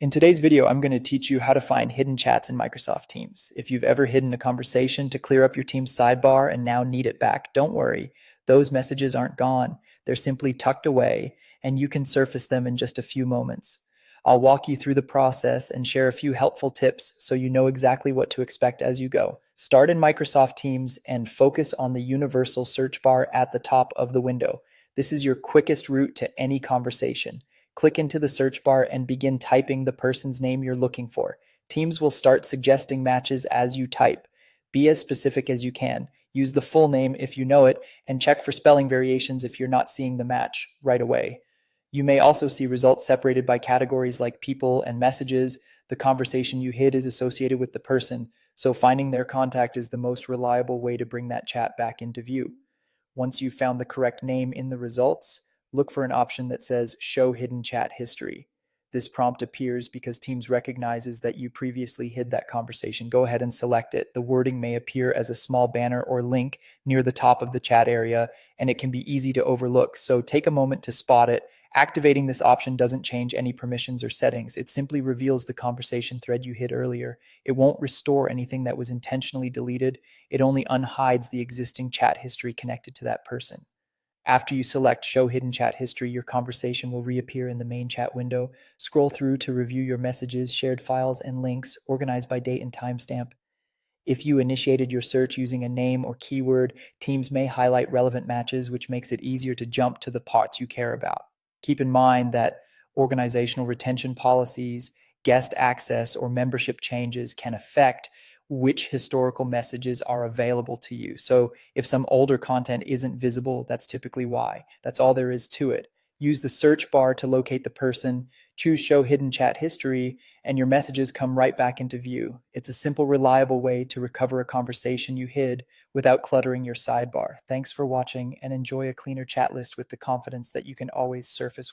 In today's video, I'm going to teach you how to find hidden chats in Microsoft Teams. If you've ever hidden a conversation to clear up your team's sidebar and now need it back, don't worry. Those messages aren't gone. They're simply tucked away, and you can surface them in just a few moments. I'll walk you through the process and share a few helpful tips so you know exactly what to expect as you go. Start in Microsoft Teams and focus on the universal search bar at the top of the window. This is your quickest route to any conversation. Click into the search bar and begin typing the person's name you're looking for. Teams will start suggesting matches as you type. Be as specific as you can. Use the full name if you know it, and check for spelling variations if you're not seeing the match right away. You may also see results separated by categories like people and messages. The conversation you hid is associated with the person, so finding their contact is the most reliable way to bring that chat back into view. Once you've found the correct name in the results, look for an option that says Show Hidden Chat History. This prompt appears because Teams recognizes that you previously hid that conversation. Go ahead and select it. The wording may appear as a small banner or link near the top of the chat area, and it can be easy to overlook, so take a moment to spot it. Activating this option doesn't change any permissions or settings. It simply reveals the conversation thread you hid earlier. It won't restore anything that was intentionally deleted. It only unhides the existing chat history connected to that person. After you select Show Hidden Chat History, your conversation will reappear in the main chat window. Scroll through to review your messages, shared files, and links organized by date and timestamp. If you initiated your search using a name or keyword, Teams may highlight relevant matches, which makes it easier to jump to the parts you care about. Keep in mind that organizational retention policies, guest access, or membership changes can affect which historical messages are available to you. So if some older content isn't visible, that's typically why. That's all there is to it. Use the search bar to locate the person, choose Show Hidden Chat History, and your messages come right back into view. It's a simple, reliable way to recover a conversation you hid without cluttering your sidebar. Thanks for watching, and enjoy a cleaner chat list with the confidence that you can always surface what